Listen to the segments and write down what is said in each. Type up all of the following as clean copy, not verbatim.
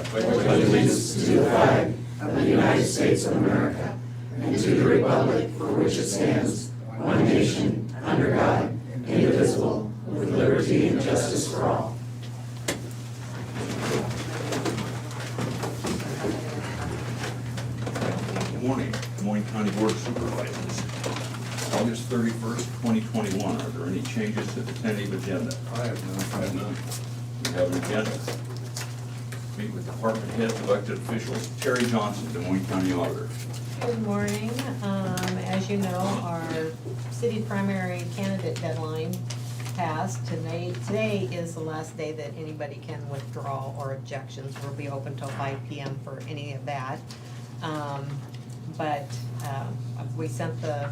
pledge allegiance to the flag of the United States of America and to the republic for which it stands, one nation, under God, indivisible, with liberty and justice for all. Good morning, Moines County Board of Supervisors. August 31st, 2021. Are there any changes to the tentative agenda? I have none. We have an agenda. Meet with department heads, elected officials. Terry Johnson, Des Moines County Auditor. Good morning. As you know, our city primary candidate deadline passed. Today is the last day that anybody can withdraw or objections. We'll be open till 5 p.m. for any of that. But we sent the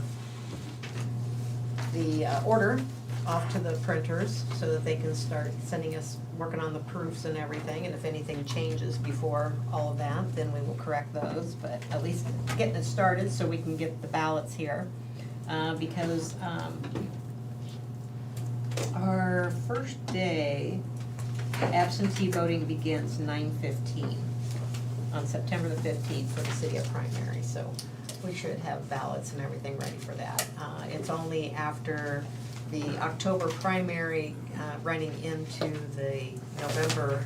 order off to the printers so that they can start sending us, working on the proofs and everything, and if anything changes before all of that, then we will correct those, but at least getting it started so we can get the ballots here. Because our first day, absentee voting begins 9:15 on September the 15th for the city of primary, so we should have ballots and everything ready for that. It's only after the October primary running into the November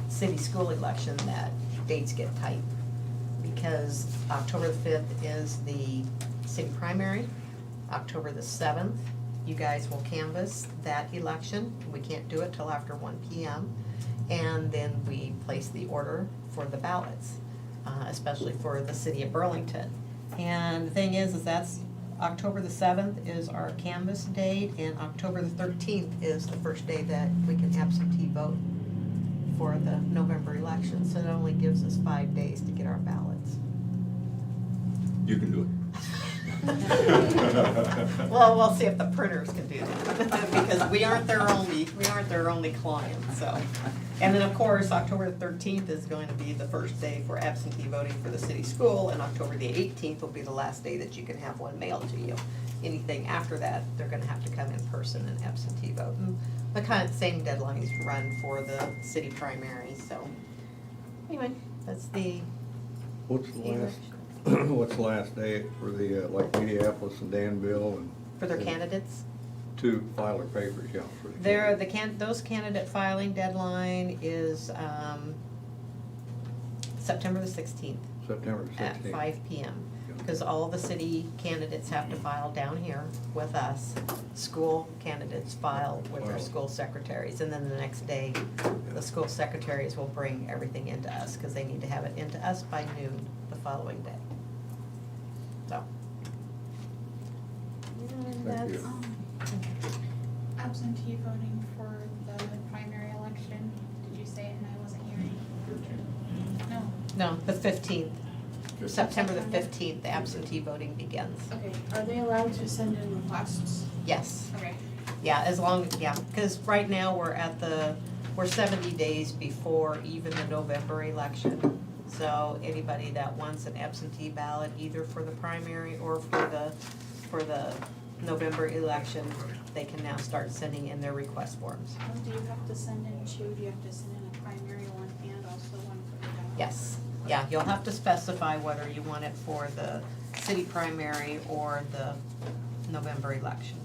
city school election that dates get tight. Because October the 5th is the city primary, October the 7th, you guys will canvass that election. We can't do it till after 1 p.m. And then we place the order for the ballots, especially for the city of Burlington. And the thing is that's October the 7th is our canvass date, and October the 13th is the first day that we can absentee vote for the November election. So it only gives us 5 days to get our ballots. You can do it. Well, we'll see if the printers can do that, because we aren't their only client, so. And then, of course, October the 13th is going to be the first day for absentee voting for the city school, and October the 18th will be the last day that you can have one mailed to you. Anything after that, they're gonna have to come in person and absentee vote. And the kind of same deadlines run for the city primary, so. Anyway, that's the What's the last day for the, like Minneapolis and Danville and? for their candidates. To file their papers, yeah. For the Those candidate filing deadline is September the 16th September 16th. at 5 p.m. Because all the city candidates have to file down here with us. School candidates file with their school secretaries, and then the next day, the school secretaries will bring everything into us, because they need to have it into us by noon the following day. So. And Thank you. that's- Absentee voting for the primary election, did you say it and I wasn't hearing? No. No, the 15th, September the 15th, the absentee voting begins. Okay, are they allowed to send in requests? Yes, Okay. yeah, because right now we're 70 days before even the November election. So anybody that wants an absentee ballot, either for the primary or for the November election, they can now start sending in their request forms. Do you have to send in two? Do you have to send in a primary one and also one for the ballot? Yes, yeah, you'll have to specify whether you want it for the city primary or the November election.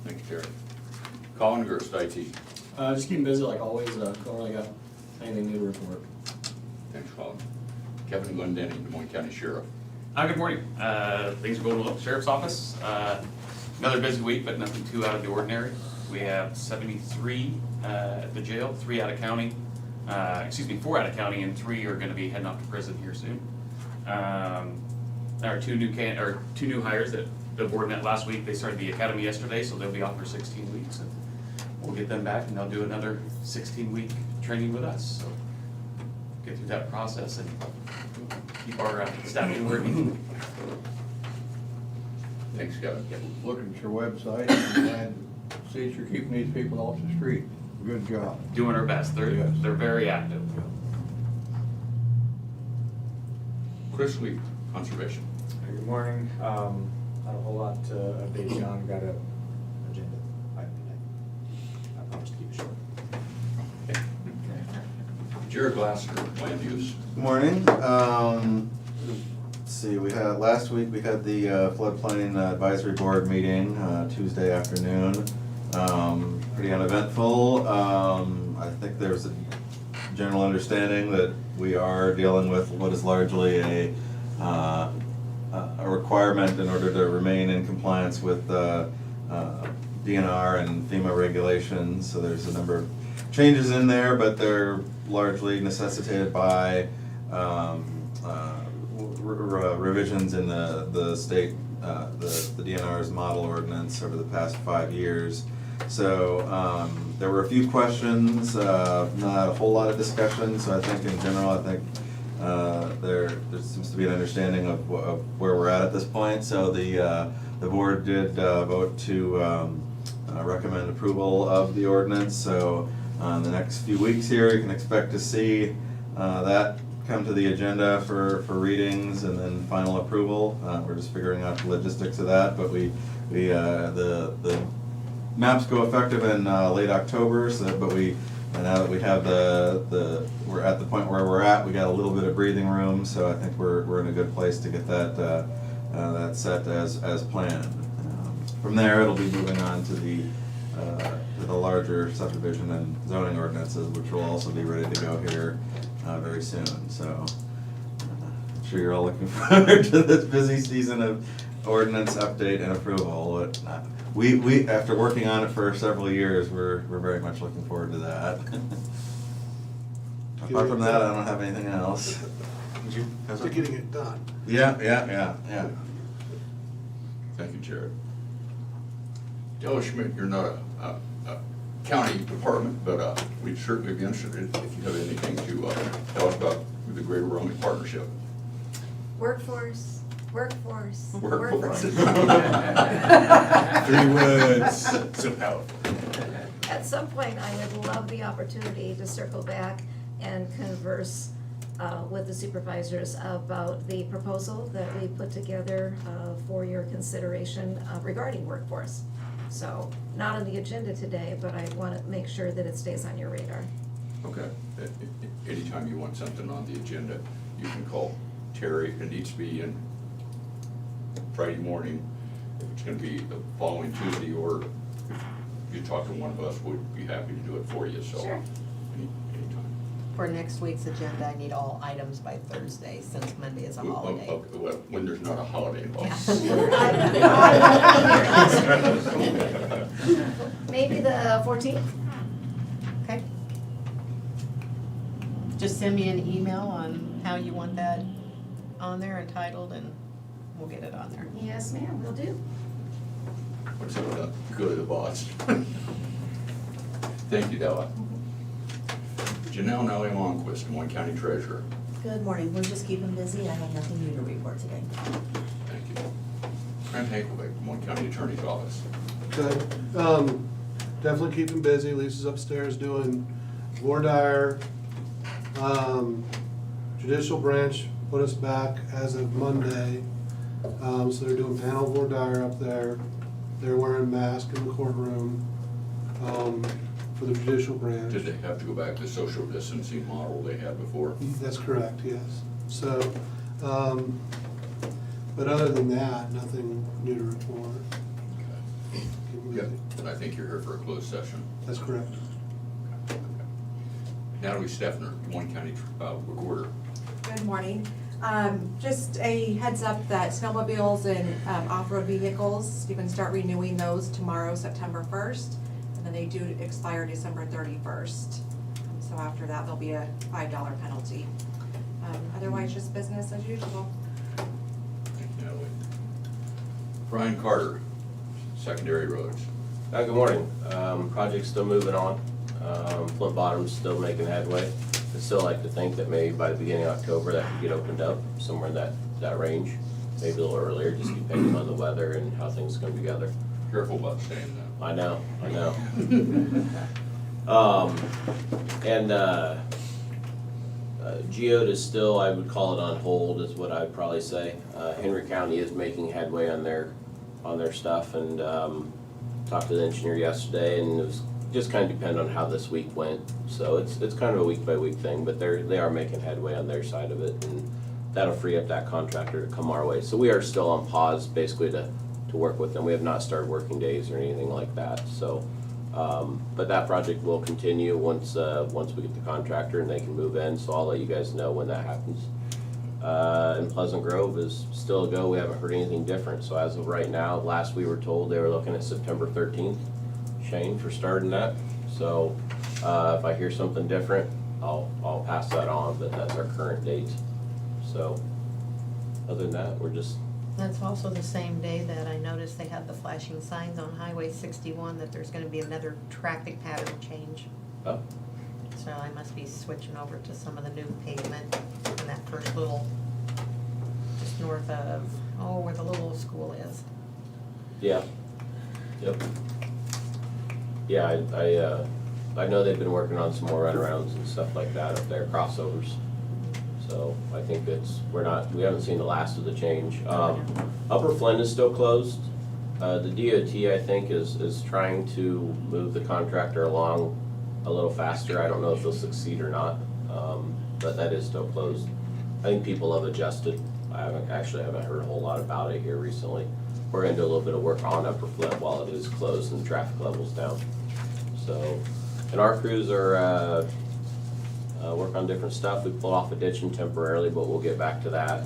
Thanks, Terry. Colin Gerst, IT. Just keeping busy like always, don't really got anything new to report. Thanks, Colin. Kevin Glendenning, Des Moines County Sheriff. Good morning. Things are going well at the Sheriff's Office. Another busy week, but nothing too out of the ordinary. We have 73 at the jail, 4 out of county, and 3 are going to be heading off to prison here soon. Our two new hires that the board met last week, they started the academy yesterday, so they'll be off for 16 weeks. And we'll get them back, and they'll do another 16-week training with us. So get through that process and keep our staffing working. Thanks, Kevin. Looking at your website, I'm glad to see that you're keeping these people off the street. Good job. Doing our best. They're very active. Chris Lee, Conservation. Good morning. Not a whole lot to update you on. Got a agenda item tonight. I promise to keep it Jared Glasser, land use. Good morning. Let's see, last week we had the floodplain advisory board meeting, Tuesday afternoon. Pretty uneventful. I think there's a general understanding that we are dealing with what is largely a requirement in order to remain in compliance with DNR and FEMA regulations. So there's a number of changes in there, but they're largely necessitated by revisions in the state, the DNR's model ordinance over the past 5 years. So there were a few questions, not a whole lot of discussion. So I think in general, there seems to be an understanding of where we're at this point. So the board did vote to recommend approval of the ordinance. So in the next few weeks here, you can expect to see that come to the agenda for readings and then final approval. We're just figuring out the logistics of that, but the maps go effective in late October. But now that we have we're at the point where we're at, we got a little bit of breathing room. So I think we're in a good place to get that set as planned. From there, it'll be moving on to the larger subdivision and zoning ordinances, which will also be ready to go here very soon. So I'm sure you're all looking forward to this busy season of ordinance update and approval. But, we after working on it for several years, we're very much looking forward to that. Apart from that, I don't have anything else. They're getting it done. Yeah. Thank you, Jared. Della Schmidt, you're not a county department, but we'd certainly be interested if you have anything to tell us about the Greater Roman Partnership. Workforce. 3 words. So powerful. At some point, I would love the opportunity to circle back and converse with the supervisors about the proposal that we put together for your consideration regarding workforce. So, not on the agenda today, but I want to make sure that it stays on your radar. Okay. Anytime you want something on the agenda, you can call Terry. It needs to be in Friday morning. If it's going to be the following Tuesday, or if you talk to one of us, we'd be happy to do it for you. So, Sure. Anytime. For next week's agenda, I need all items by Thursday, since Monday is a holiday. When there's not a holiday involved. Maybe the 14th? Okay. Just send me an email on how you want that on there entitled, and we'll get it on there. Yes, ma'am, will do. What's up with that? Go to the boss. Thank you, Della. Janelle Nellie Longquist, Des Moines County Treasurer. Good morning, we're just keeping busy, I have nothing new to report today. Thank you. Grant Hankelbeck, Des Moines County Attorney's Office. Good. Definitely keeping busy. Lisa's upstairs doing voir dire. Judicial branch put us back as of Monday. So they're doing panel voir dire up there. They're wearing masks in the courtroom for the judicial branch. Did they have to go back to the social distancing model they had before? That's correct, yes. So, but other than that, nothing new to report. Okay. Keeping Yep. busy. And I think you're here for a closed session. That's correct. Okay. Natalie Steffner, Des Moines County Recorder. Good morning. Just a heads up that snowmobiles and off-road vehicles, you can start renewing those tomorrow, September 1st, and then they do expire December 31st. So after that, there'll be a $5 penalty. Otherwise, just business as usual. Thank you, Natalie. Brian Carter, Secondary Roads. Good morning. Project's still moving on. Flint Bottom's still making headway. I'd still like to think that maybe by the beginning of October that could get opened up somewhere in that range. Maybe a little earlier, just depending on the weather and how things come together. Careful about saying that. I know. Geode is still, I would call it on hold, is what I'd probably say. Henry County is making headway on their stuff, and talked to the engineer yesterday, and it was just kind of depend on how this week went. So it's kind of a week by week thing, but they are making headway on their side of it, and that'll free up that contractor to come our way. So we are still on pause basically to work with them. We have not started working days or anything like that. So, but that project will continue once we get the contractor and they can move in. So I'll let you guys know when that happens. And Pleasant Grove is still a go. We haven't heard anything different. So as of right now, last we were told they were looking at September 13th, Shane, for starting that. So if I hear something different, I'll pass that on, but that's our current date. So other than that, we're just, That's also the same day that I noticed they had the flashing signs on Highway 61 that there's gonna be another traffic pattern change. oh, So I must be switching over to some of the new pavement in that first little, just north of, where the little school is. yeah, yep. Yeah, I know they've been working on some more runarounds and stuff like that up there, crossovers. So I think we haven't seen the last of the change. Upper Flint is still closed. The DOT, I think, is trying to move the contractor along a little faster. I don't know if they'll succeed or not, but that is still closed. I think people have adjusted. I haven't heard a whole lot about it here recently. We're gonna do a little bit of work on Upper Flint while it is closed and the traffic level's down. So, and our crews are, work on different stuff. We pulled off a ditching temporarily, but we'll get back to that.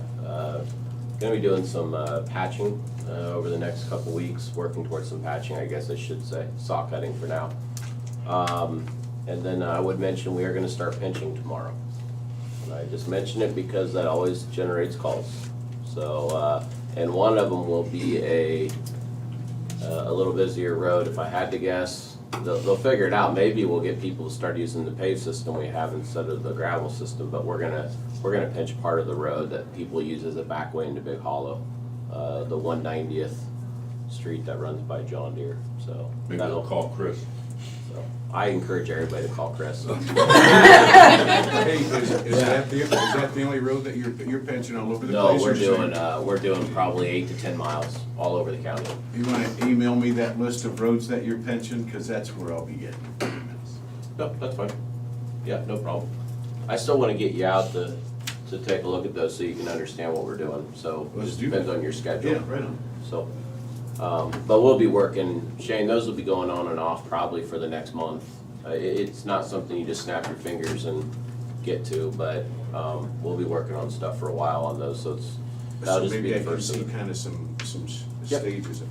Gonna be doing some patching over the next couple weeks, working towards some patching, I guess I should say, saw cutting for now. And then I would mention we are gonna start pinching tomorrow. And I just mention it because that always generates calls. So, and one of them will be a little busier road. If I had to guess, they'll figure it out. Maybe we'll get people to start using the paved system we have instead of the gravel system, but we're gonna pinch part of the road that people use as a back way into Big Hollow, the 190th street that runs by John Deere. So Maybe they'll call Chris. So I encourage everybody to call Chris. Hey, is that the only road that you're pinching all over the No, place? we're doing probably 8 to 10 miles all over the county. You wanna email me that list of roads that you're pinching, cause that's where I'll be getting. No, that's fine. Yeah, no problem. I still wanna get you out to take a look at those so you can understand what we're doing, so it Let's just do depends that. on your schedule. Yeah, right on. So, but we'll be working, Shane, those will be going on and off probably for the next month. It's not something you just snap your fingers and get to, but, we'll be working on stuff for a while on those, so that'll So just be maybe the I can first see of the. kinda some Yep. stages.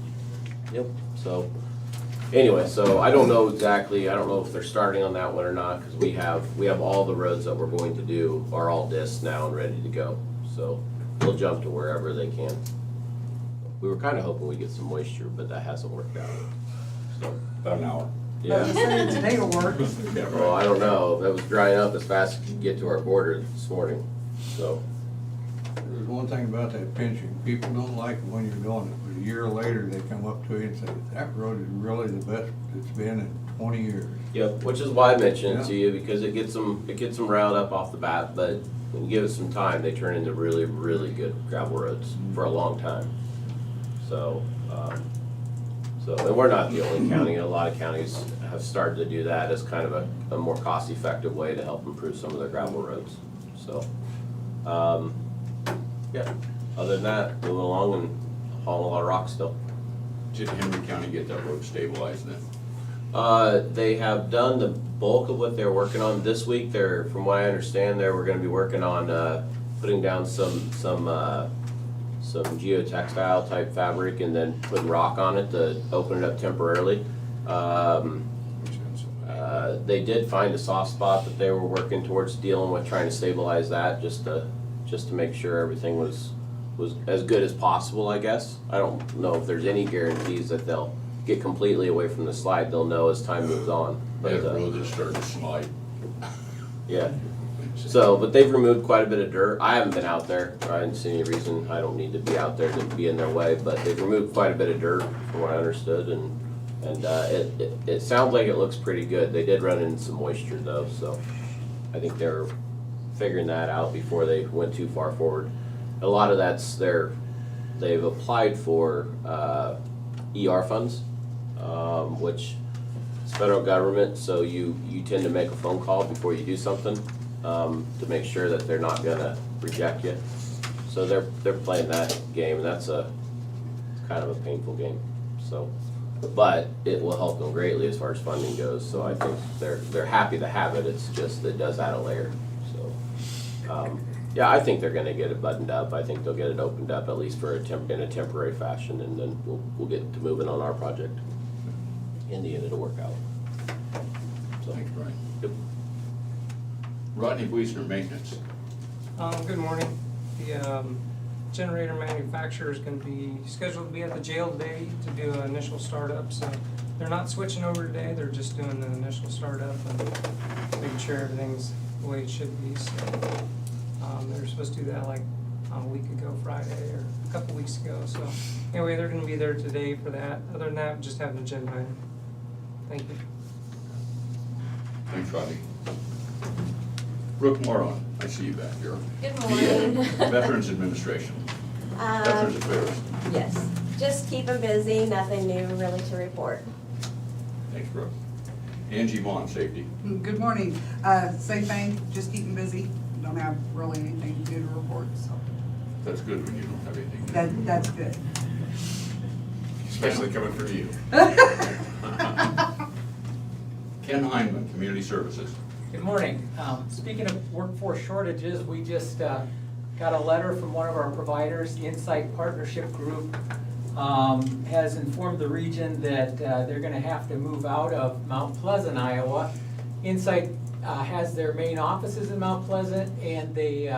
Yep, so, anyway, so I don't know if they're starting on that one or not, cause we have all the roads that we're going to do are all disced now and ready to go. So, we'll jump to wherever they can. We were kinda hoping we'd get some moisture, but that hasn't worked out. So, About an hour. yeah. Today will work. Yeah, right. Well, I don't know, that was drying up as fast as you could get to our border this morning, so. There's one thing about that pinching, people don't like it when you're doing it, but a year later, they come up to you and say, that road is really the best it's been in 20 years. Yep, which is why I mentioned it to you, because it gets them riled up off the bat, but when you give it some time, they turn into really, really good gravel roads for a long time. So, and we're not the only county, a lot of counties have started to do that as kind of a more cost-effective way to help improve some of their gravel roads, so. Yeah, other than that, moving along and hauling a lot of rock still. Did Henry County get that road stabilized then? They have done the bulk of what they're working on this week. From what I understand, we're gonna be working on, putting down some geotextile type fabric and then putting rock on it to open it up temporarily. They did find a soft spot that they were working towards dealing with, trying to stabilize that, just to make sure everything was as good as possible, I guess. I don't know if there's any guarantees that they'll get completely away from the slide. They'll know as time moves on. But, That road that's starting to slide. yeah. So, but they've removed quite a bit of dirt. I haven't been out there. I didn't see any reason. I don't need to be out there to be in their way, but they've removed quite a bit of dirt from what I understood, and it sounds like it looks pretty good. They did run into some moisture though, so I think they're figuring that out before they went too far forward. A lot of that's they've applied for ER funds, which It's federal government, so you tend to make a phone call before you do something, to make sure that they're not gonna reject you. So they're playing that game, and it's kind of a painful game, so. But it will help them greatly as far as funding goes, so I think they're happy to have it, it's just, it does add a layer, so. Yeah, I think they're gonna get it buttoned up, I think they'll get it opened up at least for in a temporary fashion, and then we'll get to moving on our project. In the end, it'll work out. So, Thanks, Brian. yep. Rodney Wiesner, maintenance. Good morning. The generator manufacturer is going to be scheduled to be at the jail today to do an initial startup. So they're not switching over today. They're just doing the initial startup and making sure everything's the way it should be. So they were supposed to do that like a week ago Friday or a couple weeks ago. So anyway, they're going to be there today for that. Other than that, just have an agenda item. Thank you. Thanks, Rodney. Brooke Moron, I see you back here. Good morning. Veterans Administration, Veterans Affairs. Yes, just keep them busy, nothing new really to report. Thanks, Brooke. Angie Vaughn, Safety. Good morning. Same thing, just keeping busy. Don't have really anything new to report, so That's good when you don't have anything. that's good. Especially coming from you. Ken Heinman, Community Services. Good morning. Speaking of workforce shortages, we just got a letter from one of our providers, the Insight Partnership Group, has informed the region that they're going to have to move out of Mount Pleasant, Iowa. Insight has their main offices in Mount Pleasant, and they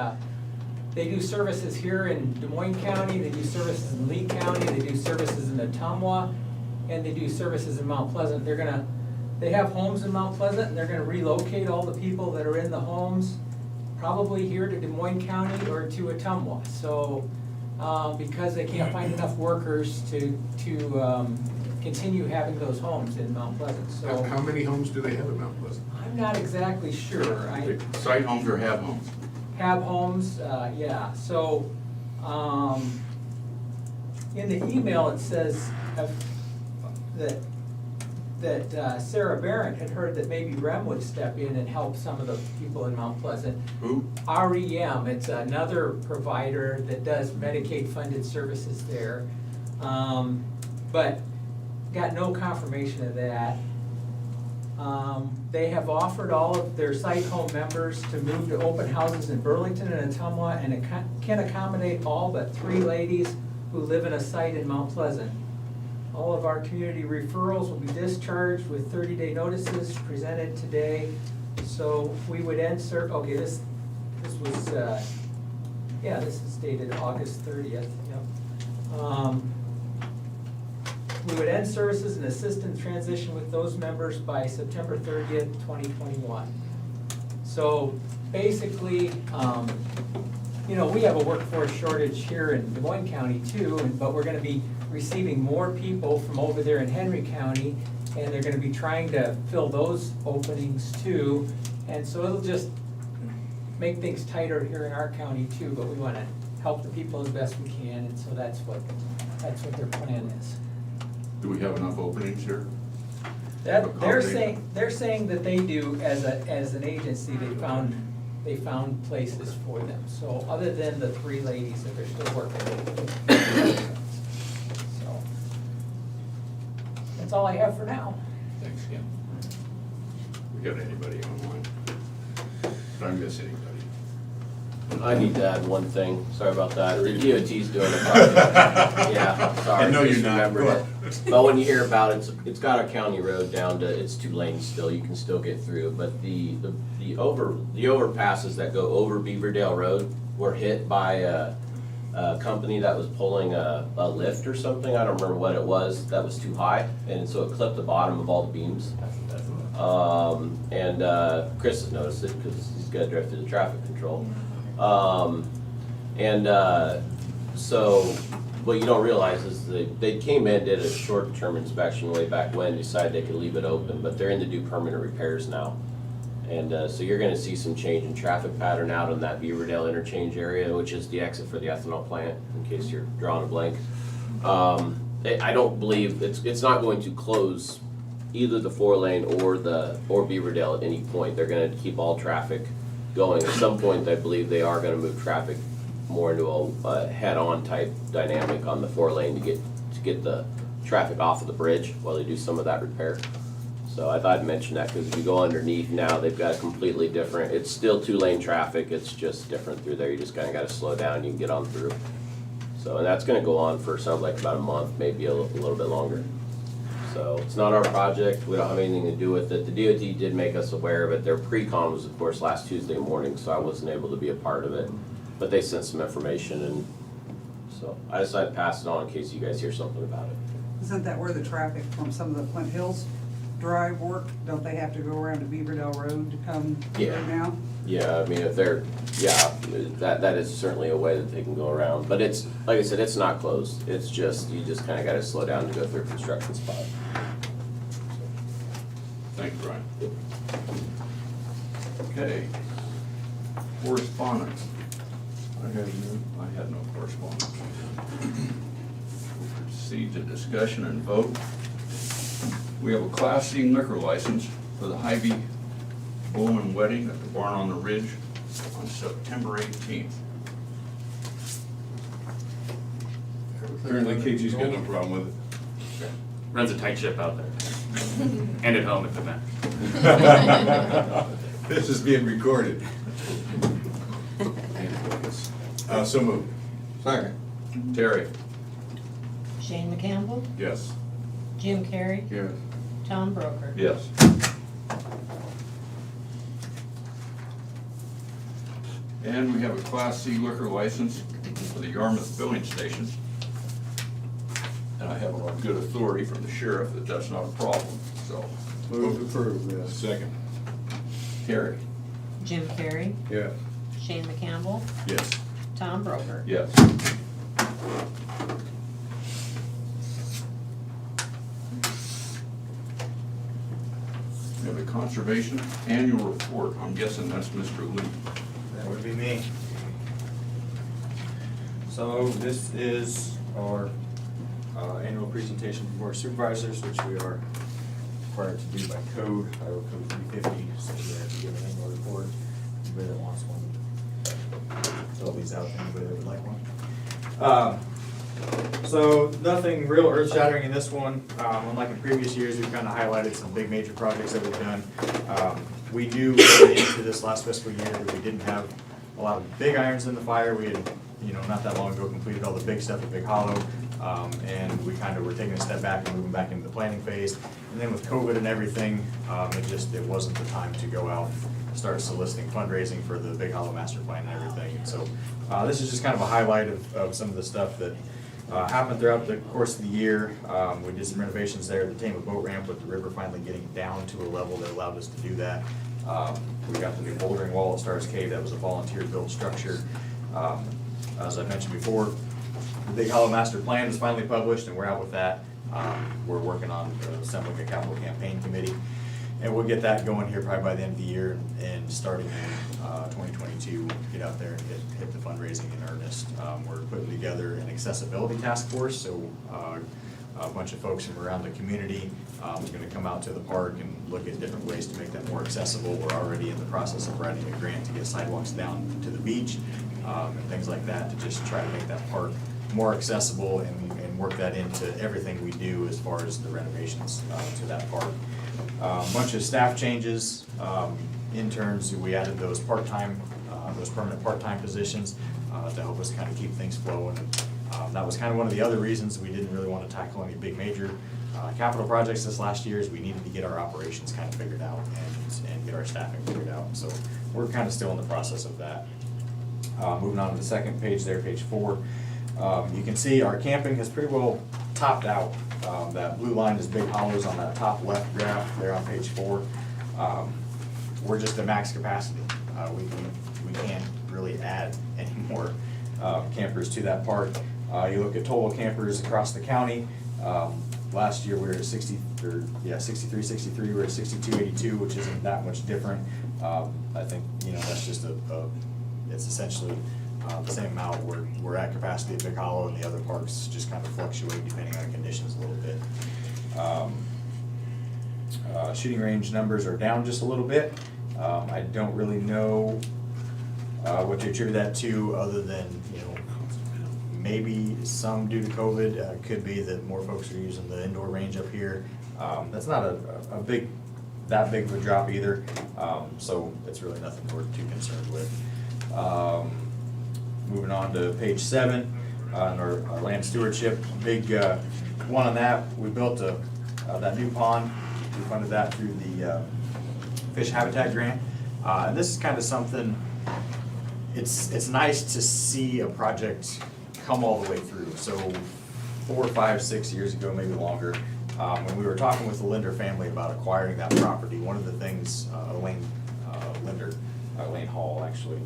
do services here in Des Moines County, they do services in Lee County, they do services in Ottumwa, and they do services in Mount Pleasant. They have homes in Mount Pleasant, and they're gonna relocate all the people that are in the homes, probably here to Des Moines County or to Ottumwa. So, because they can't find enough workers to continue having those homes in Mount Pleasant, so. How many homes do they have in Mount Pleasant? I'm not exactly sure. Site homes or have homes? Have homes, yeah, so, in the email, it says that Sarah Barrett had heard that maybe REM would step in and help some of the people in Mount Pleasant. Who? REM, it's another provider that does Medicaid-funded services there, but got no confirmation of that. They have offered all of their site home members to move to open houses in Burlington and Ottumwa, and it can accommodate all but 3 ladies who live in a site in Mount Pleasant. All of our community referrals will be discharged with 30-day notices presented today. So we would end okay, this was, yeah, this is dated August 30th, yep. We would end services and assist in transition with those members by September 30th, 2021. So basically, you know, we have a workforce shortage here in Des Moines County too, but we're gonna be receiving more people from over there in Henry County, and they're gonna be trying to fill those openings too. And so it'll just make things tighter here in our county too, but we wanna help the people as best we can, and so that's what their plan is. Do we have enough openings here? They're saying that they do as an agency, they found places for them. So other than the 3 ladies that they're still working with. So that's all I have for now. Thanks, Ken. We got anybody online? Did I miss anybody? I need to add one thing, sorry about that, the DOT's doing a project. Yeah, sorry. I know you're just not. remembered it. But when you hear about it, it's got a county road down to, it's 2 lanes still, you can still get through, but the overpasses that go over Beaverdale Road were hit by a company that was pulling a lift or something, I don't remember what it was, that was too high, and so it clipped the bottom of all the beams. Chris has noticed it, because he's got to drive through the traffic control. So what you don't realize is they came in, did a short-term inspection way back when, decided they could leave it open, but they're in to do permanent repairs now. And so you're gonna see some change in traffic pattern out in that Beaverdale interchange area, which is the exit for the ethanol plant, in case you're drawing a blank. I don't believe, it's not going to close either the 4-lane or Beaverdale at any point. They're gonna keep all traffic going. At some point, I believe they are gonna move traffic more into a head-on type dynamic on the 4-lane to get the traffic off of the bridge while they do some of that repair. So I thought I'd mention that, because if you go underneath now, they've got a completely different, it's still 2-lane traffic, it's just different through there. You just kinda gotta slow down, you can get on through. So, and that's gonna go on for, sounds like about a month, maybe a little bit longer. So it's not our project, we don't have anything to do with it. The DOT did make us aware of it. Their pre-con was of course last Tuesday morning, so I wasn't able to be a part of it. But they sent some information, and so I decided to pass it on in case you guys hear something about it. Isn't that where the traffic from some of the Flint Hills Drive work? Don't they have to go around to Beaverdale Road to come Yeah. right now? Yeah, I mean, if they're, yeah, that is certainly a way that they can go around. But it's, like I said, it's not closed. It's just, you just kinda gotta slow down to go through a construction spot. Thanks, Brian. Okay. Correspondence. I had no correspondence. We'll proceed to discussion and vote. We have a Class C liquor license for the Hy-Vee Bowman Wedding at the Barn on the Ridge on September 18th. Apparently KG's got no problem with it. Runs a tight ship out there. And at home if it matters. This is being recorded. So moved. Second. Terry? Shane McCampbell, Yes. Jim Carrey, Yes. Tom Broker. Yes. And we have a Class C liquor license for the Yarmouth Filling Station. And I have on good authority from the sheriff that that's not a problem, so. Move to approve, yes. Second. Terry? Jim Carrey, Yes. Shane McCampbell, Yes. Tom Broker. Yes. We have a conservation annual report. I'm guessing that's Mr. Lee. That would be me. So this is our annual presentation from board supervisors, which we are required to do by code, Iowa Code 350, so we have to give an annual report. Anybody that wants one, fill these out, anybody that would like one. So nothing real earth-shattering in this one. Unlike in previous years, we've kind of highlighted some big major projects that we've done. We do go into this last fiscal year, we didn't have a lot of big irons in the fire. We had, not that long ago completed all the big stuff at Big Hollow, and we kind of were taking a step back and moving back into the planning phase. And then with COVID and everything, it wasn't the time to go out and start soliciting fundraising for the Big Hollow master plan and everything. So this is just kind of a highlight of some of the stuff that happened throughout the course of the year. We did some renovations there at the Tama boat ramp, with the river finally getting down to a level that allowed us to do that. We got the new bouldering wall at Stars Cave. That was a volunteer built structure. As I mentioned before, the Big Hollow master plan is finally published, and we're out with that. We're working on assembling a capital campaign committee, and we'll get that going here probably by the end of the year, and starting in 2022, get out there and hit the fundraising in earnest. We're putting together an accessibility task force, so a bunch of folks from around the community is going to come out to the park and look at different ways to make that more accessible. We're already in the process of writing a grant to get sidewalks down to the beach and things like that, to just try to make that park more accessible and work that into everything we do as far as the renovations to that park. Bunch of staff changes, interns, we added those part-time, those permanent part-time positions to help us kind of keep things flowing. That was kind of one of the other reasons we didn't really want to tackle any big major capital projects this last year, is we needed to get our operations kind of figured out and get our staffing figured out. So we're kind of still in the process of that. Moving on to the second page there, page 4. You can see our camping has pretty well topped out. That blue line is Big Hollows on that top left graph there on page 4. We're just at max capacity. We can't really add any more campers to that park. You look at total campers across the county. Last year we were at 63, 63. We were at 62, 82, which isn't that much different. I think that's just it's essentially the same amount. We're at capacity at Big Hollow, and the other parks just kind of fluctuate depending on conditions a little bit. Shooting range numbers are down just a little bit. I don't really know what to attribute that to, other than, you know, maybe some due to COVID. Could be that more folks are using the indoor range up here. That's not that big of a drop either, so it's really nothing we're too concerned with. Moving on to page 7, on our land stewardship, big one on that. We built that new pond. We funded that through the fish habitat grant, and this is kind of something. It's nice to see a project come all the way through. So 4, 5, 6 years ago, maybe longer, when we were talking with the Linder family about acquiring that property, one of the things Elaine Hall actually,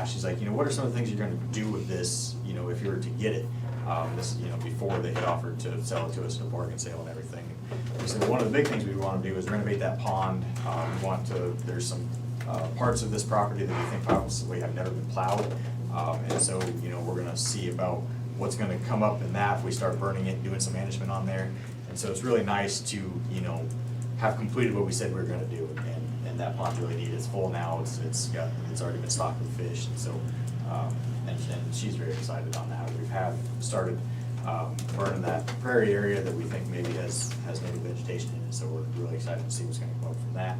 she's like, you know, what are some of the things you're going to do with this, you know, if you were to get it? This is, you know, before they had offered to sell it to us in a bargain sale and everything. We said one of the big things we want to do is renovate that pond. We want to. There's some parts of this property that we think possibly have never been plowed, and so, you know, we're going to see about what's going to come up in that if we start burning it, doing some management on there. And so it's really nice to, you know, have completed what we said we were going to do, and that pond's really neat. It's full now. It's already been stocked with fish, and so and she's very excited on that. We've started burning that prairie area that we think maybe has native vegetation in it, so we're really excited to see what's going to come up from that.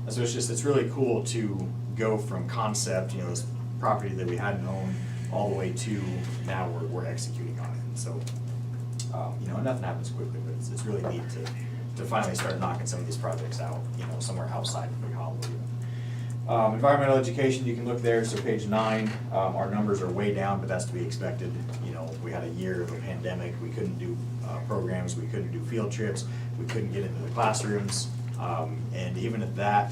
And so it's really cool to go from concept, you know, this property that we hadn't owned, all the way to now we're executing on it. And so, you know, nothing happens quickly, but it's really neat to finally start knocking some of these projects out, you know, somewhere outside of Big Hollow. Environmental education, you can look there, so page 9, our numbers are way down, but that's to be expected. You know, we had a year of a pandemic, we couldn't do programs, we couldn't do field trips, we couldn't get into the classrooms, and even at that,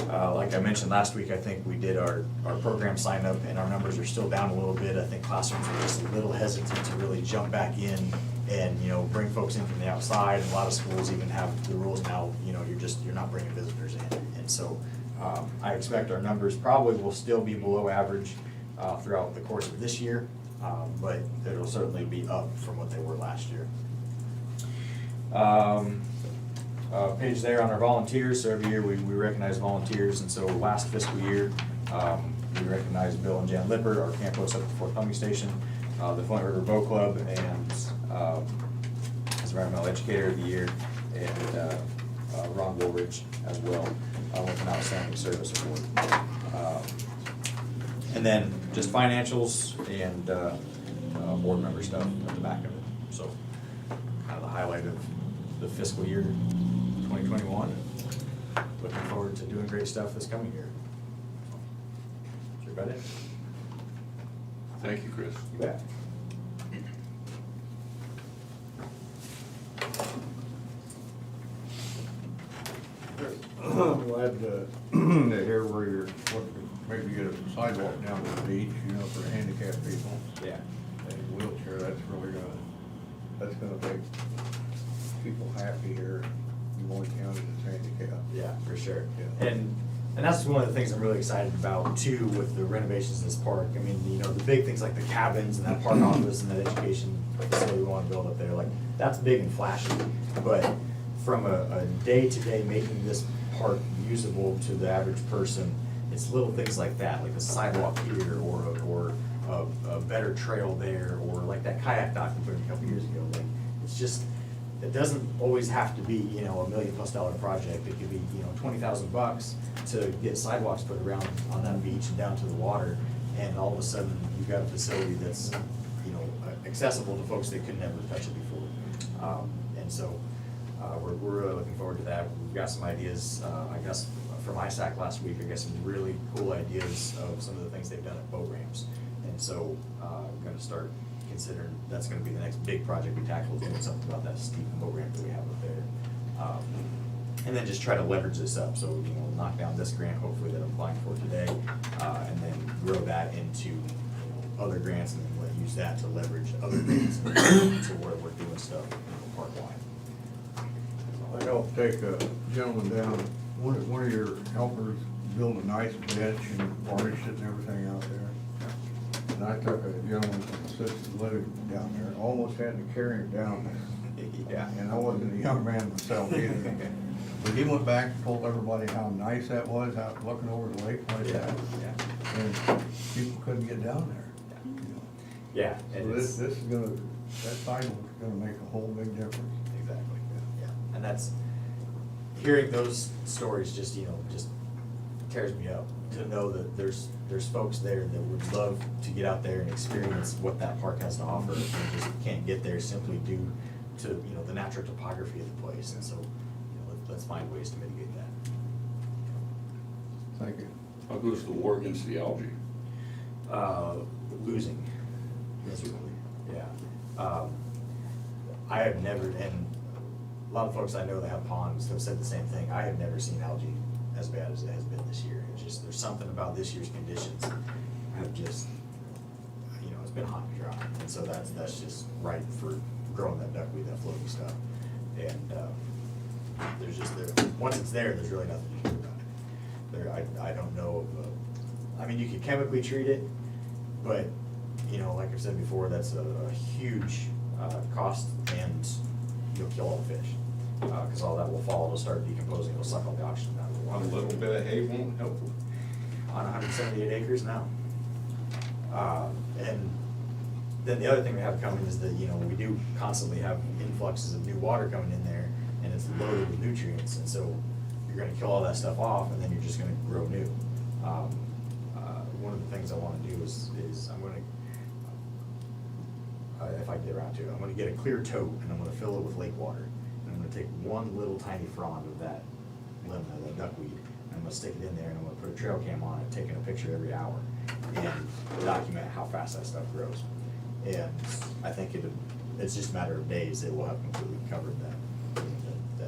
like I mentioned last week, I think we did our program sign up, and our numbers are still down a little bit. I think classrooms are just a little hesitant to really jump back in and, you know, bring folks in from the outside. And a lot of schools even have the rules now, you know, you're not bringing visitors in. And so I expect our numbers probably will still be below average throughout the course of this year, but it'll certainly be up from what they were last year. Page there on our volunteers, so every year we recognize volunteers, and so last fiscal year, we recognized Bill and Jan Lippert, our camp hosts up at the Fort Pumping Station, the Flint River Boat Club, and as Environmental Educator of the Year, and Ron Woolridge as well, with an Outstanding Service Award. And then just financials and board member stuff at the back of it, so kind of the highlight of the fiscal year 2021. Looking forward to doing great stuff this coming year. Is that it? Thank you, Chris. You bet. I'm glad to hear where you're, maybe get a sidewalk down to the beach, you know, for handicapped people. Yeah. And wheelchair, that's gonna make people happy here in Moines County that's handicapped. Yeah, for sure. Yeah. And that's one of the things I'm really excited about too with the renovations in this park. I mean, you know, the big things like the cabins and that park office and that education facility we want to build up there, like that's big and flashy. But from a day-to-day making this park usable to the average person, it's little things like that, like a sidewalk here or a better trail there, or like that kayak dock we put in a couple years ago. Like, it's just, it doesn't always have to be, you know, $1 million+ project. It could be, you know, $20,000 to get sidewalks put around on that beach and down to the water, and all of a sudden you've got a facility that's, you know, accessible to folks that could never touch it before. And so we're really looking forward to that. We've got some ideas, I guess, from ISAC last week. I guess some really cool ideas of some of the things they've done at boat ramps. And so I'm going to start considering that's going to be the next big project we tackle, is doing something about that steep boat ramp that we have up there. And then just try to leverage this up. So, you know, knock down this grant, hopefully, that I'm applying for today, and then grow that into, you know, other grants, and then use that to leverage other grants to where we're doing stuff, you know, park-wide. I helped take a gentleman down, one of your helpers built a nice bench and varnished it and everything out there. And I took a gentleman from assisted living down there, almost had to carry him down there. Yeah. And I wasn't a young man myself either. But he went back and told everybody how nice that was, out looking over the lake like that. Yeah. And people couldn't get down there. you know. Yeah, So and this is gonna, that sidewalk's gonna make a whole big difference. exactly, yeah. And that's, hearing those stories just, just tears me up to know that there's folks there that would love to get out there and experience what that park has to offer and just can't get there simply due to, the natural topography of the place. And so, let's find ways to mitigate that. Thank you. How goes the war against the algae? Losing miserably, yeah. I have never, and a lot of folks I know that have ponds have said the same thing. I have never seen algae as bad as it has been this year. It's just, there's something about this year's conditions have just, it's been hot and dry. And so that's just right for growing that duckweed, that floating stuff. And, there's just, once it's there, there's really nothing you can do about it. I don't know of, you could chemically treat it, but, like I've said before, that's a huge, cost, and you'll kill all the fish. Cause all that will fall, it'll start decomposing, it'll suck all the oxygen out of the water. A little bit of hay won't help. On 178 acres now. And then the other thing we have coming is that, we do constantly have influxes of new water coming in there, and it's loaded with nutrients, and so you're gonna kill all that stuff off, and then you're just gonna grow new. One of the things I wanna do is I'm gonna, if I get around to it, I'm gonna get a clear tote, and I'm gonna fill it with lake water. And I'm gonna take one little tiny frond of that limb, of that duckweed, and I'm gonna stick it in there, and I'm gonna put a trail cam on it, taking a picture every hour, and document how fast that stuff grows. And I think it's just a matter of days, it will have completely covered that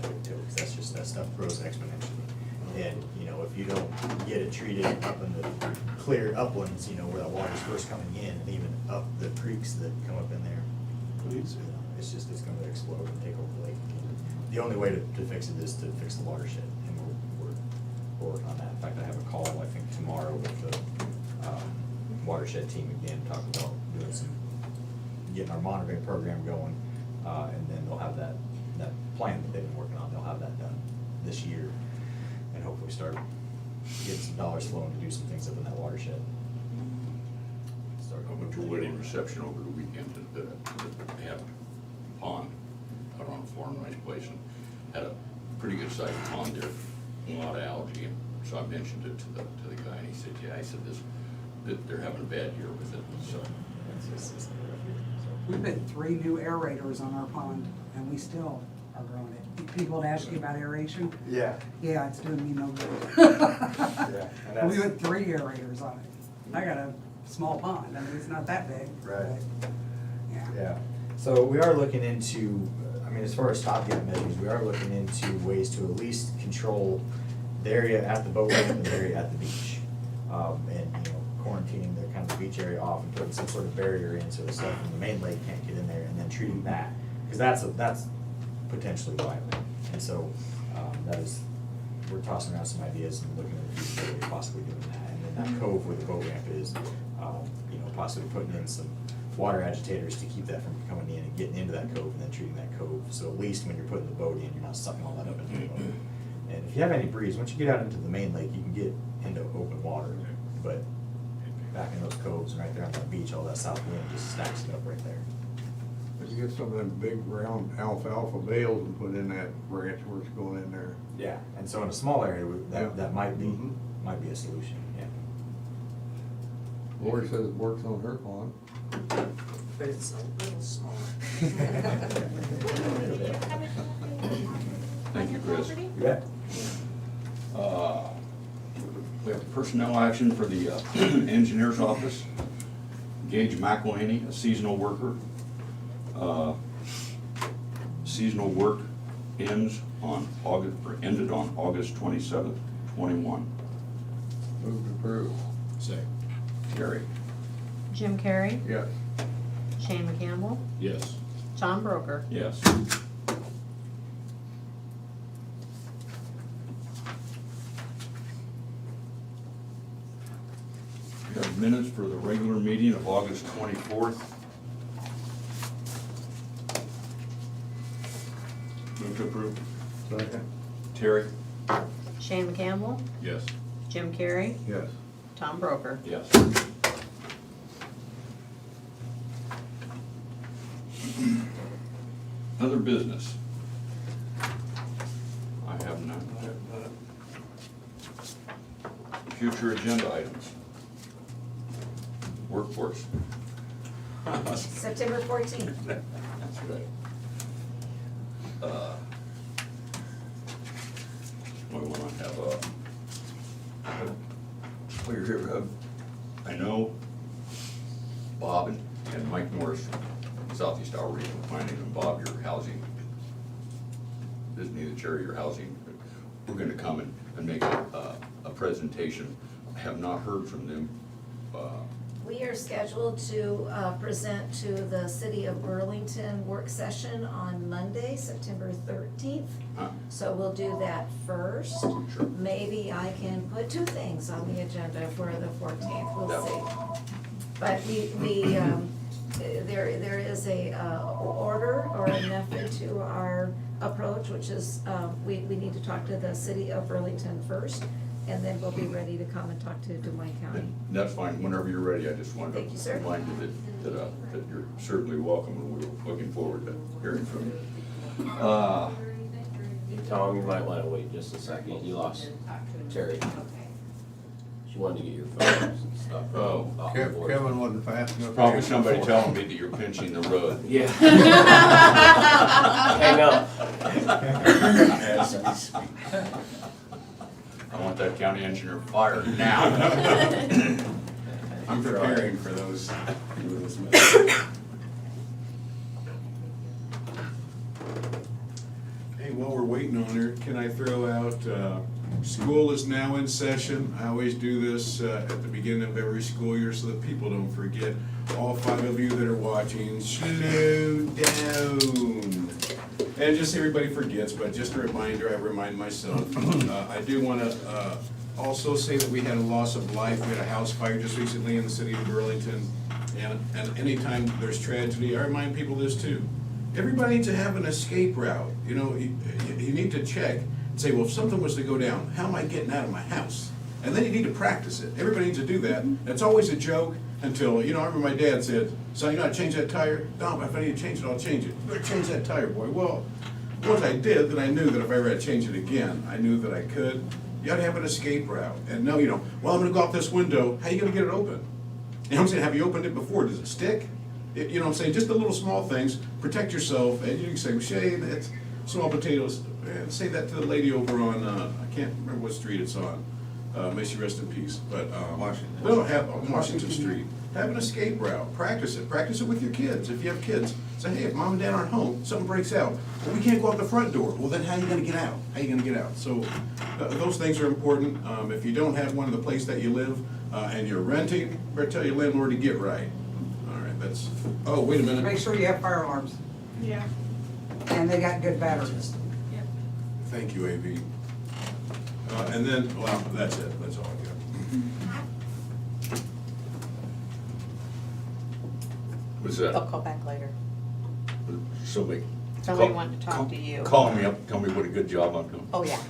big toad, because that's just, that stuff grows exponentially. And, if you don't get it treated up in the clear uplands, where that water's first coming in, and even up the creeks that come up in there, it's gonna explode and take over the lake. The only way to fix it is to fix the watershed, and we're working on that. In fact, I have a call, I think, tomorrow with the watershed team again, talking about getting our monitoring program going, and then they'll have that plan that they've been working on, they'll have that done this year, and hopefully start getting some dollars flowing to do some things up in that watershed. I went to a wedding reception over the weekend, that they have a pond out on a farm, nice place, and had a pretty good sized pond there, a lot of algae, and so I mentioned it to the guy, and he said, yeah, I said that they're having a bad year with it, so. We put 3 new aerators on our pond, and we still are growing it. People would ask you about aeration. Yeah. Yeah, it's doing me no good. Yeah, and We that's- put 3 aerators on it. I got a small pond, it's not that big. Right. but, Yeah. Yeah, so we are looking into, as far as stopgap measures, we are looking into ways to at least control the area at the boat ramp and the area at the beach. And, quarantining the kind of beach area off and putting some sort of barrier in so the stuff from the main lake can't get in there, and then treating that, because that's potentially viable. And so, we're tossing around some ideas and looking at the feasibility of possibly doing that. And then that cove where the boat ramp is, possibly putting in some water agitators to keep that from coming in and getting into that cove, and then treating that cove. So at least when you're putting the boat in, you're not sucking all that up into the boat. And if you have any breeze, once you get out into the main lake, you can get into open water. But back in those coves and right there on that beach, all that south wind just stacks it up right there. If you get some of them big round alfalfa bales and put in that branch where it's going in there. Yeah, and so in a small area, Yeah. that might be, Mhm. a solution, yeah. Lori says it works on her pond. But it's a little smaller. Thank you, Chris. You bet. We have personnel action for the engineer's office. Gage McElhaney, a seasonal worker. Seasonal work ended on August 27th, 21. Move to approve. Second. Terry? Jim Carrey, Yes. Shane McCampbell, Yes. Tom Broker. Yes. We have minutes for the regular meeting of August 24th. Move to approve. Second. Terry? Shane McCampbell, Yes. Jim Carrey, Yes. Tom Broker. Yes. Other business? I have none. Future agenda items? Workforce? September 14th. That's right. We want to have we're here, I know Bob and Mike Morris, Southeast Iowa Regional Planning, and Bob, your housing, isn't he the chair of your housing? We're gonna come and make a presentation. I have not heard from them. We are scheduled to present to the City of Burlington work session on Monday, September 13th. So we'll do that first. Sure. Maybe I can put two things on the agenda for the 14th, we'll see. But there is a order or a method to our approach, which is we need to talk to the City of Burlington first, and then we'll be ready to come and talk to Des Moines County. And that's fine, whenever you're ready, I just wanted Thank you, sir. to remind you that you're certainly welcome, and we're looking forward to hearing from you. Hey, Tom, you might wanna wait just a second, you lost Terry. She wanted to get your photos and stuff. Oh. off the board. Kevin wasn't fast enough. Probably somebody telling me that you're pinching the road. Yeah. Hang up. As we speak. I want that county engineer fired now. I'm preparing for those messages. Hey, while we're waiting on her, can I throw out, school is now in session. I always do this at the beginning of every school year so that people don't forget. All 5 of you that are watching, slow down. And just everybody forgets, but just a reminder, I remind myself. I do want to also say that we had a loss of life. We had a house fire just recently in the city of Burlington. And anytime there's tragedy, I remind people this too. Everybody needs to have an escape route. You know, you need to check and say, well, if something was to go down, how am I getting out of my house? And then you need to practice it. Everybody needs to do that. It's always a joke until, I remember my dad said, son, you gotta change that tire? No, if I need to change it, I'll change it. You better change that tire, boy. Well, once I did, then I knew that if I ever had to change it again, I knew that I could. You gotta have an escape route. And no, well, I'm gonna go out this window. How you gonna get it open? You know what I'm saying? Have you opened it before? Does it stick? You know what I'm saying? Just the little small things. Protect yourself. And you can say, well, Shay, that's small potatoes. Say that to the lady over on, I can't remember what street it's on. May she rest in peace. But Washington. No, on Washington Street. Have an escape route. Practice it. Practice it with your kids. If you have kids, say, hey, if mom and dad aren't home, something breaks out. Well, we can't go out the front door. Well, then how are you gonna get out? How are you gonna get out? So those things are important. If you don't have one in the place that you live and you're renting, better tell your landlord to get right. All right, that's, oh, wait a minute. Make sure you have fire alarms, Yeah. and they got good batteries. Thank you, AV. And then, well, that's it. That's all I got. What's that? They'll call back later. Somebody. Somebody wanted to talk to you. Call me up, tell me what a good job I'm doing. Oh, yeah.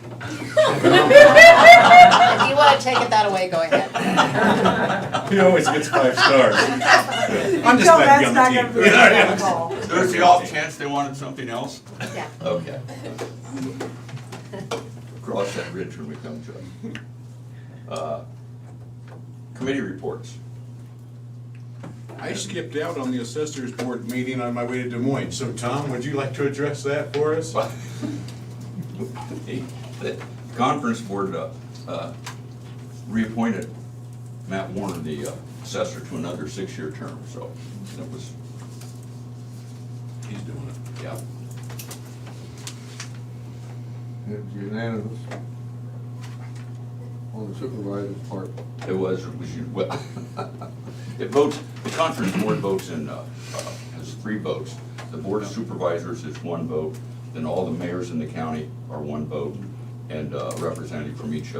If you want to take it that away, go ahead. He always gets 5 stars. I'm just Until glad that's to not be on gonna the be team. a call. There's the off chance they wanted something else? Yeah. Okay. Cross that bridge when we come to it. Committee reports. I skipped out on the assessors board meeting on my way to Des Moines. So Tom, would you like to address that for us? The conference board reappointed Matt Warner, the assessor, to another 6-year term, so it was, He's doing it. yeah. It's unanimous on the supervisor's part. It was, well, it votes, the conference board votes in, has 3 votes. The board of supervisors is 1 vote, then all the mayors in the county are 1 vote, and a representative from each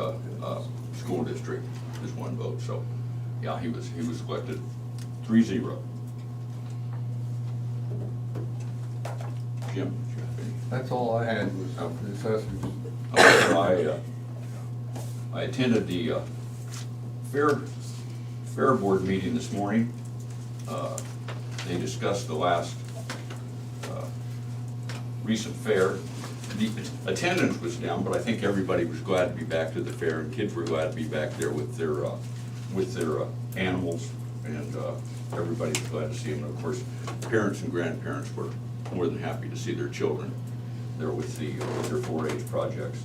school district is 1 vote, so, yeah, he was elected 3-0. Jim, did you have any? That's all I had was the assessors. I attended the fair board meeting this morning. They discussed the last recent fair. The attendance was down, but I think everybody was glad to be back to the fair, and kids were glad to be back there with their animals, and everybody was glad to see them. And of course, parents and grandparents were more than happy to see their children there with their 4-H projects.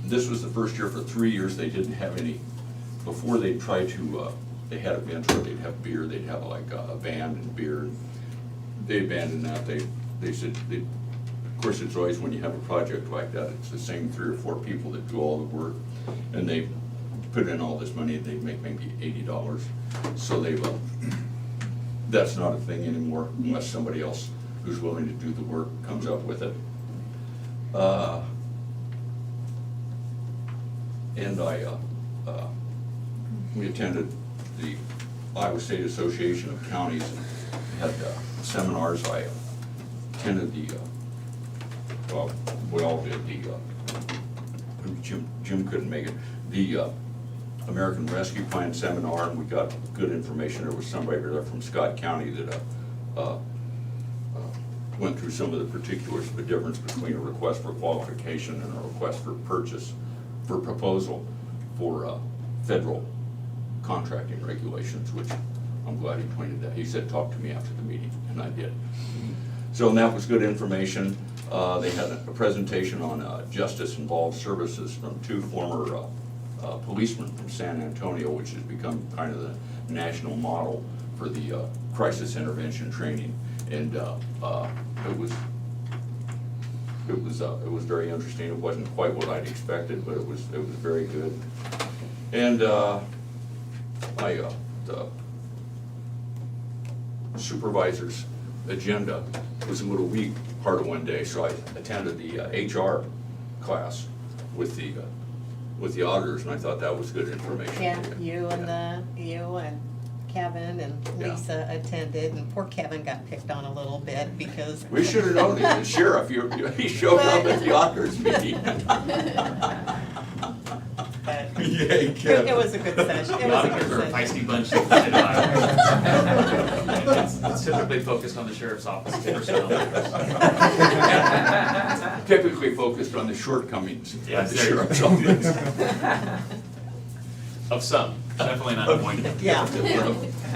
This was the first year for 3 years they didn't have any. Before they tried to, they had events where they'd have beer, they'd have like a band and beer. They abandoned that. They said, of course, it's always when you have a project like that, it's the same 3 or 4 people that do all the work, and they put in all this money, they make maybe $80. So that's not a thing anymore unless somebody else who's willing to do the work comes up with it. And we attended the Iowa State Association of Counties and had seminars. I attended well, we all did Jim couldn't make it, the American Rescue Plan seminar, and we got good information. There was somebody there from Scott County that went through some of the particulars of the difference between a request for qualification and a request for proposal for federal contracting regulations, which I'm glad he pointed that. He said, talk to me after the meeting, and I did. So, and that was good information. They had a presentation on justice involved services from 2 former policemen from San Antonio, which has become kind of the national model for the crisis intervention training. And it was very interesting. It wasn't quite what I'd expected, but it was very good. And the supervisor's agenda was a little weak part of one day, so I attended the HR class with the auditors, and I thought that was good information. Yeah, you and Kevin and Lisa attended, and poor Kevin got picked on a little bit because We should have known the sheriff, he showed up at the auditors meeting. but Yay, Kevin. it was a good session. It The was a auditors good are a session. feisty bunch. It's typically focused on the sheriff's office personnel matters. Typically focused on the shortcomings of Yes, the there you go. sheriff's office. Of some, definitely not appointed. Yeah,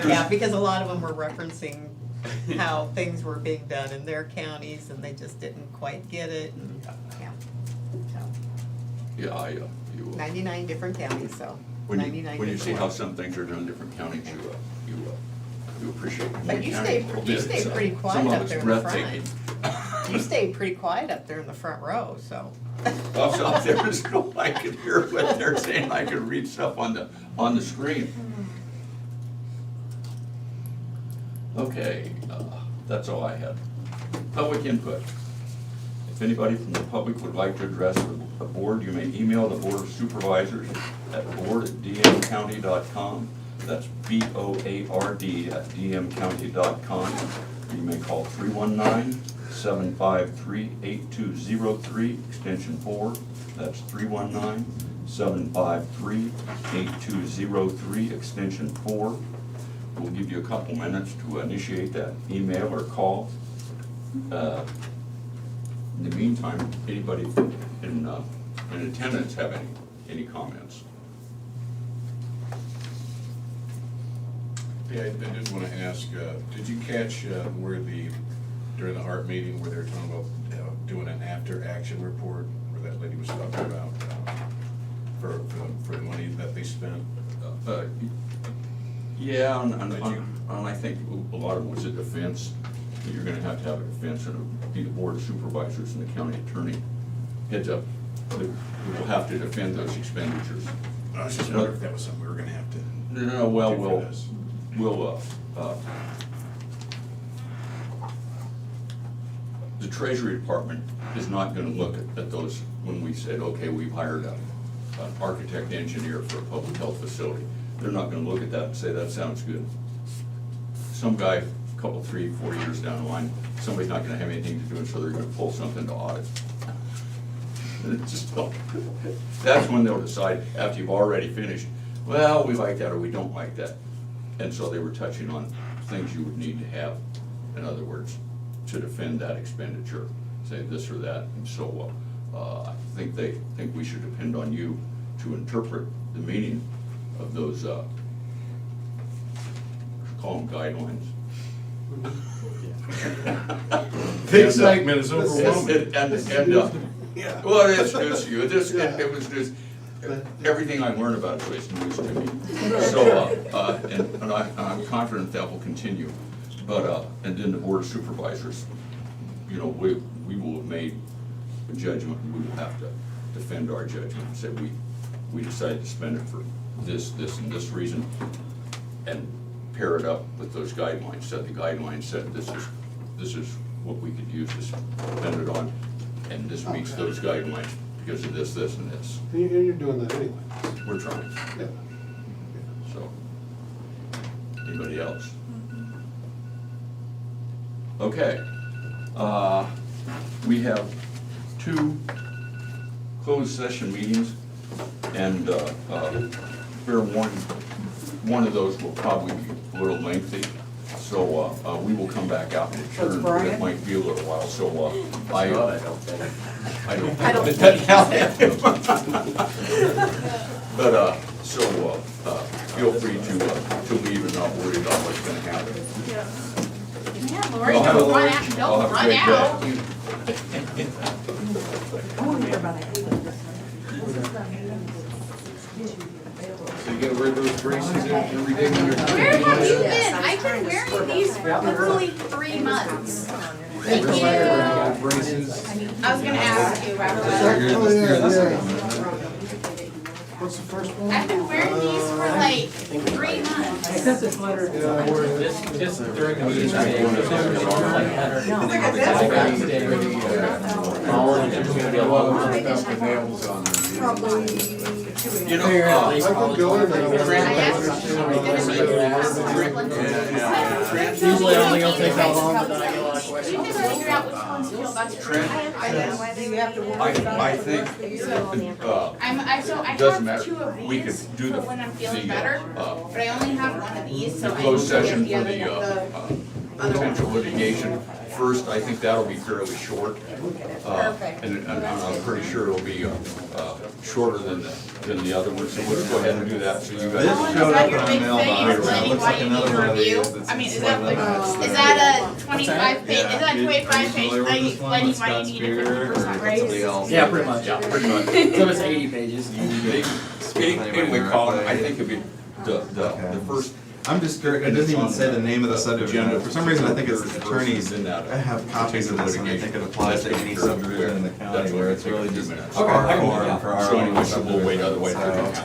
yeah, because a lot of them were referencing how things were being done in their counties, and they just didn't quite get it, and, yeah. So, Yeah, you 99 different counties, so, when 99 you see different how ones. some things are done in different counties, you appreciate it. But you stayed pretty quiet Some of up it's there in the breathtaking. front. You stayed pretty quiet up there in the front row, so. I was up there, so I could hear what they're saying, I could read stuff on the screen. Okay, that's all I had. Public input. If anybody from the public would like to address the board, you may email the Board of Supervisors at board@dmcounty.com. That's BOARD@dmcounty.com. You may call 319-753-8203, extension 4. That's 319-753-8203, extension 4. We'll give you a couple minutes to initiate that email or call. In the meantime, anybody in attendance have any comments? Yeah, I did want to ask, did you catch where during the art meeting where they were talking about doing an after-action report, where that lady was talking about for the money that they spent? Yeah, and I think a lot of it was a defense. You're gonna have to have a defense, and it'll be the Board of Supervisors and the county attorney. Heads up, we will have to defend those expenditures. I was just wondering if that was something we were gonna have to. No, well, do for this. The Treasury Department is not gonna look at those when we said, okay, we've hired an architect engineer for a public health facility. They're not gonna look at that and say, that sounds good. Some guy, a couple, 3, 4 years down the line, somebody's not gonna have anything to do, and so they're gonna pull something to audit. It's just, that's when they'll decide, after you've already finished, well, we like that or we don't like that. And so they were touching on things you would need to have, in other words, to defend that expenditure, say this or that. And so, I think they think we should depend on you to interpret the meaning of those, call them guidelines. The excitement is overwhelming. Well, it was just, everything I learned about it was news to me. So, and I'm confident that will continue. But, and then the Board of Supervisors, you know, we will have made a judgment, and we will have to defend our judgment and say, we decided to spend it for this, and this reason, and pair it up with those guidelines. Said the guidelines said this is what we could use to spend it on, and this meets those guidelines because of this, and this. And you're doing that anyway. We're trying. Yeah. So, anybody else? Okay, we have 2 closed session meetings, and fair warning, one of those will probably be a little lengthy, so we will come back out and adjourn, but it might be a little while, so I don't think. But, so, feel free to leave and not worry about what's gonna happen. Yeah, Lori, don't run out, don't run out. So you gotta wear those braces every day when you're. Where have you been? I've been wearing these for literally 3 months. Thank you. Braces. I was gonna ask you about that. What's the first one? I've been wearing these for like 3 months. I sent this letter just during the meeting today. There's like letter. I got it today. There's gonna be a long one. Probably. You know, I can go in there. Usually I don't think it'll take that long, but then I get a lot of You questions. can figure out which ones feel best for you. I think, So I doesn't have matter. 2 of We these could do for the, when I'm feeling the, better, but I only have one of these, so I need closed to get session the for other, the, other potential one. litigation. First, I think that'll be fairly short. Perfect. And I'm pretty sure it'll be, shorter than the other one, so let's go ahead and do that, so you guys. This Oh, is showed that up your in big my thing? mailbox. Explaining Looks why like you another need to one of review? these that's I mean, is split that up. like, is that a 25 page, is that a 25 page thing explaining why you need a 50% raise? Yeah, pretty much. Yeah, pretty much. So it's 80 pages. Anyway, Colin, I think it'd be the first. I'm just curious, it doesn't even say the name of the subdivision. For some reason, I think it's attorneys that have copies of this, and I think it applies to any subdivision in the county where it's really just Okay, our I can do form that. for our So own anyway, so we'll wait, subdivision. otherwise we're gonna So-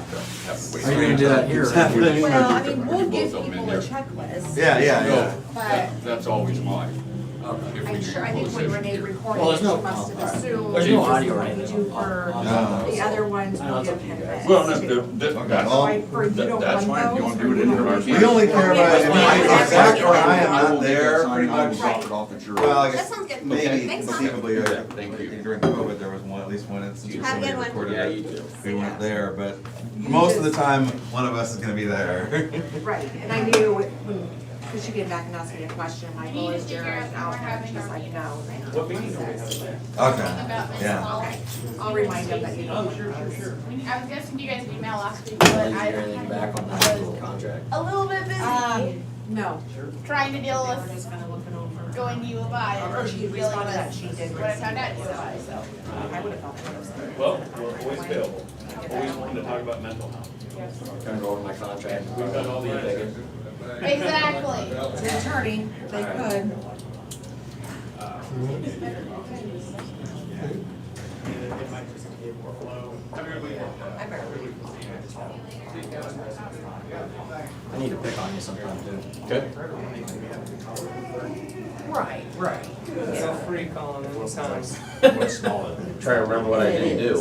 have to wait. Are you gonna do that here? Well, I mean, we'll give people a checklist. Yeah. But That's always mine. If we I'm do sure, I think closed when session. Renee recorded, Well, it, there's no- she must have assumed. There's no audio what right we now. do for No. the other ones, No, we'll it's give up to you him guys. this. Well, too. that's So Well, I, for, you don't that's want fine. You those, wanna or do it in you your don't- We only care about, That's fine. exactly where I am not will there, sign pretty on, much. drop it off at your. Well, I That guess sounds good. maybe Thanks, Tom. conceivably, Thank you. during COVID, there was at least one instance where Have a somebody good one. recorded Yeah, it. you do. We weren't there, but most of the time, one of us is gonna be there. Right, and I knew when, because she came back and asked me a question, my goal is figure Jared out when out, we're having she's our like, no. What meeting are we having there? Okay, about Miss yeah. Hall. Okay, I'll remind them that you know. Oh, sure. I was guessing you guys an email last week, but Did you I hear anything back on that little contract? a little bit busy No. trying to deal We're with just kind of looking over. going to U of I Or and she dealing responded that with she did. what I found out at U of I, so. I would have thought that was. Well, we're always available. Always wanting to talk about mental health. Gonna go over my contract. We've got all the digging. Exactly. The attorney, they could. I need to pick on you sometime too. Okay. Right. Feel free, Colin, anytime. Try to remember what I didn't do.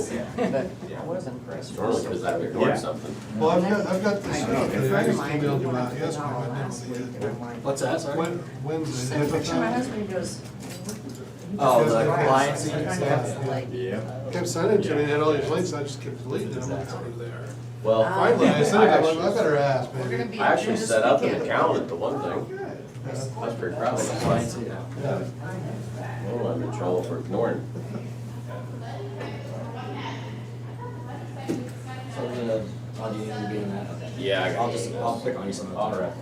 I was impressed. Normally, because I record something. Well, I've got this stuff A that I friend of just mine emailed did you one about for yesterday. $1 I last didn't see week, it. and I'm like, What's that, sorry? When's the send a picture of my HIPAA? husband, he goes, Oh, the compliance stuff? Yeah. Kept sending it to me, and had all these links, I just kept deleting them, I don't know what they are. Well, Finally, I sent it, I'm like, I better ask, We're gonna maybe. be. I actually this set up an weekend. account at the one thing. I was pretty proud of myself. Yeah. Oh, I'm in trouble for ignoring. So the, oh, do you need to be in that? Okay. Yeah, I got it. I'll click on you some of the. All right.